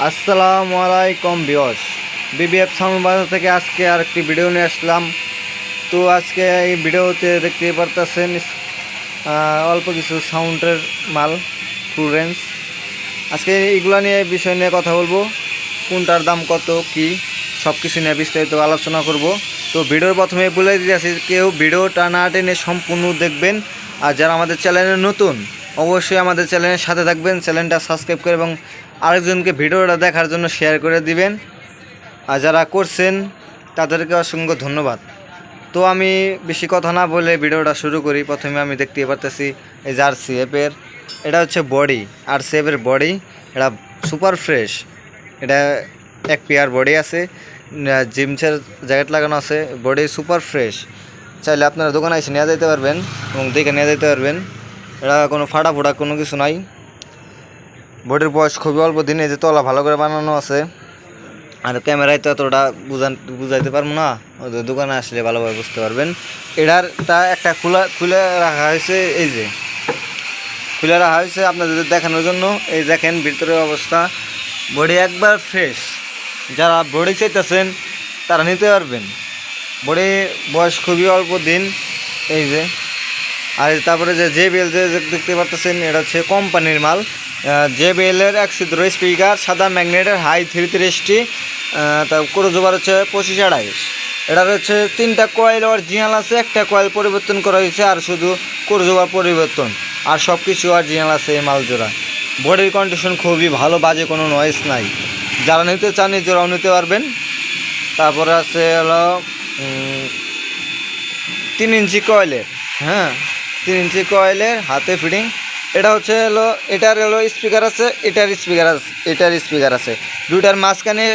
আসসালামু আলাইকুম viewers, BBF sound বাজার থেকে আজকে আরেকটি ভিডিও নিয়ে আসলাম। তো আজকে এই ভিডিওতে দেখতে পারতেছেন অল্প কিছু সাউন্ডের মাল, ট্রু রেঞ্জ। আজকে এইগুলো নিয়ে বিষয় নিয়ে কথা বলবো, কোনটার দাম কত কি সব কিছু নিয়ে বিস্তারিত আলোচনা করব। তো ভিডিওর প্রথমে বলে দিয়েছি, কেউ ভিডিওটা না টেনে সম্পূর্ণ দেখবেন। আর যারা আমাদের চ্যানেলে নতুন, অবশ্যই আমাদের চ্যানেলের সাথে থাকবেন, চ্যানেলটা সাবস্ক্রাইব করে এবং আরেকজনকে ভিডিওটা দেখার জন্য শেয়ার করে দিবেন। আর যারা করছেন তাদেরকে অসংখ্য ধন্যবাদ। তো আমি বেশি কথা না বলে ভিডিওটা শুরু করি। প্রথমে আমি দেখতে পারতেছি এই যে RCF-এর, এটা হচ্ছে বডি, RCF-এর বডি। এটা সুপার ফ্রেশ, এটা এক পেয়ার বডি আছে, জিমসের জ্যাকেট লাগানো আছে, বডি সুপার ফ্রেশ। চাইলে আপনারা দোকানে এসে নিয়ে যেতে পারবেন এবং দেখে নিয়ে যেতে পারবেন। এটা কোনো ফাটা ফোটা কোনো কিছু নাই। বডির বয়স খুবই অল্প দিন, এই যে তলা ভালো করে বানানো আছে। আর ক্যামেরায় তো এতটা বুঝাইতে পারবো না, ওদের দোকানে আসলে ভালোভাবে বুঝতে পারবেন। এটারটা একটা খুলে রাখা হয়েছে, এই যে খুলে রাখা হয়েছে আপনাদের দেখানোর জন্য। এই দেখেন ভিতরের অবস্থা, বডি একবার ফ্রেশ। যারা বডি চাইতেছেন তারা নিতে পারবেন। বডি বয়স খুবই অল্প দিন, এই যে। আর তারপরে যে JBL যে দেখতে পাচ্ছেন, এটা হচ্ছে কোম্পানির মাল। JBL-এর 1 ছিদ্র স্পিকার, সাদা ম্যাগনেটের, হাই 330, তার ক্রসওভার হচ্ছে 25-28। এটার হচ্ছে 3টা কয়েল অরিজিনাল আছে, একটা কয়েল পরিবর্তন করা হয়েছে, আর শুধু ক্রসওভার পরিবর্তন, আর সব কিছু অরিজিনাল আছে এই মাল জোড়া। বডির কন্ডিশন খুবই ভালো, বাজে কোনো নয়েজ নাই। যারা নিতে চান নিজেরাও নিতে পারবেন। তারপরে আছে হলো 3 ইঞ্চি কয়েলের, 3 ইঞ্চি কয়েলের হাতে ফিটিং। এটা হচ্ছে হলো, এটার হলো স্পিকার আছে, এটার স্পিকার আছে। দুইটার মাঝখানে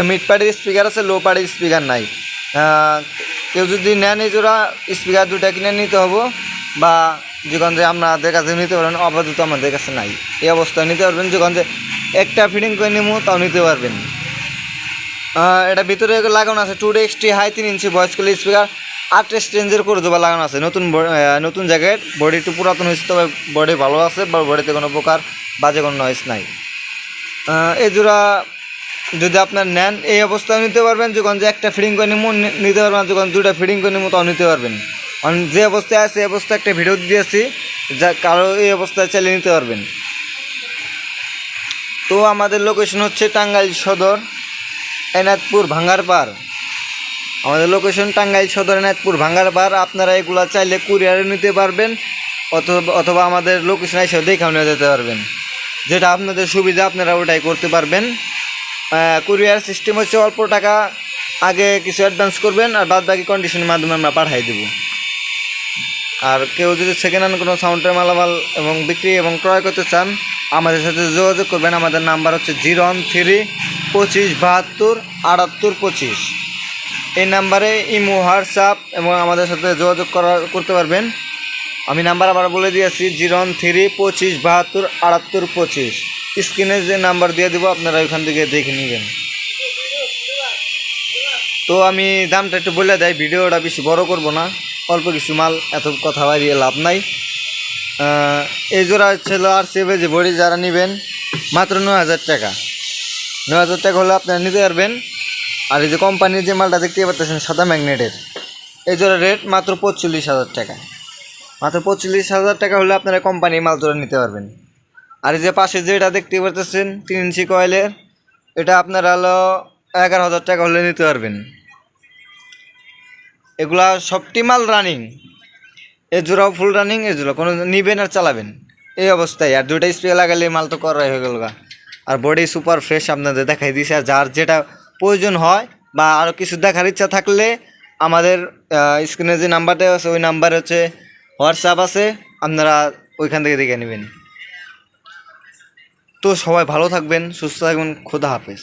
মিড পার্টির স্পিকার আছে, লো পার্টির স্পিকার নাই। কেউ যদি নেন এই জোড়া স্পিকার দুটা কিনে নিতে হবে, বা যখন যে আপনাদের কাছে নিতে পারবেন, আপাতত আমাদের কাছে নাই, এই অবস্থায় নিতে পারবেন। যখন যে একটা ফিটিং করে নিবো তাও নিতে পারবেন। এটা ভিতরে লাগানো আছে 2DXT high 3 inch voice call speaker, 28 রেঞ্জের ক্রসওভার লাগানো আছে। নতুন জায়গায় বডি একটু পুরাতন হয়েছে, তবে বডি ভালো আছে, বা বডিতে কোনো প্রকার বাজে কোনো নয়েজ নাই। এই জোড়া যদি আপনার নেন এই অবস্থায় নিতে পারবেন। যখন যে একটা ফিটিং করে নিবো নিতে পারবেন, যখন দুটা ফিটিং করে নিবো তাও নিতে পারবেন। যে অবস্থায় আছে এই অবস্থায় একটা ভিডিও দিয়েছি, যা কারো এই অবস্থায় চালিয়ে নিতে পারবেন। তো আমাদের লোকেশন হচ্ছে টাঙ্গাইল সদর, এনায়তপুর ভাঙ্গারপাড়। আমাদের লোকেশন টাঙ্গাইল সদর, এনায়তপুর ভাঙ্গারপাড়। আপনারা এগুলো চাইলে কুরিয়ারে নিতে পারবেন, অথবা আমাদের লোকেশন এসে দেখেও নিয়ে যেতে পারবেন। যেটা আপনাদের সুবিধা আপনারা ওটাই করতে পারবেন। কুরিয়ার সিস্টেম হচ্ছে অল্প টাকা আগে কিছু অ্যাডভান্স করবেন, আর বাদ বাকি কন্ডিশনের মাধ্যমে আমরা পাঠিয়ে দেব। আর কেউ যদি সেকেন্ড হ্যান্ড কোনো সাউন্ডের মালামাল এবং বিক্রি এবং ক্রয় করতে চান, আমাদের সাথে যোগাযোগ করবেন। আমাদের নাম্বার হচ্ছে 013 25 72 78 25। এই নাম্বারে ইমো, হোয়াটসঅ্যাপ এবং আমাদের সাথে যোগাযোগ করতে পারবেন। আমি নাম্বার আবার বলে দিয়েছি, 013 25 72 78 25। স্ক্রিনে যে নাম্বার দিয়ে দেবো, আপনারা ওইখান থেকে দেখে নেবেন। তো আমি দামটা একটু বলে দেয়, ভিডিওটা বেশি বড় করব না, অল্প কিছু মাল, এত কথা বাড়িয়ে লাভ নাই। এই জোড়া ছিল RCF যে বডি, যারা নেবেন মাত্র 9000 টাকা। 9000 টাকা হলে আপনারা নিতে পারবেন। আর এই যে কোম্পানির যে মালটা দেখতে পাচ্ছেন সাদা ম্যাগনেটের, এই জোড়ার রেট মাত্র 45,000 টাকা। মাত্র 45,000 টাকা হলে আপনারা কোম্পানির মাল জোড়া নিতে পারবেন। আর এই যে পাশে যেটা দেখতে পাচ্ছেন 3 ইঞ্চি কয়েলের, এটা আপনারা হলো 11,000 টাকা হলে নিতে পারবেন। এগুলা সবটি মাল রানিং, এ জোড়াও ফুল রানিং। এ জোড়া কোনো নিবেন আর চালাবেন এই অবস্থায়। আর দুইটা স্প্রে লাগালে মাল তো করাই হয়ে গেল। আর বডি সুপার ফ্রেশ আপনাদের দেখাই দিয়েছে। আর যার যেটা প্রয়োজন হয় বা আরও কিছু দেখার ইচ্ছা থাকলে, আমাদের স্ক্রিনে যে নাম্বারটা আছে ওই নাম্বারে হচ্ছে হোয়াটসঅ্যাপ আছে, আপনারা ওইখান থেকে দেখে নেবেন। তো সবাই ভালো থাকবেন, সুস্থ থাকবেন, খোদা হাফেজ।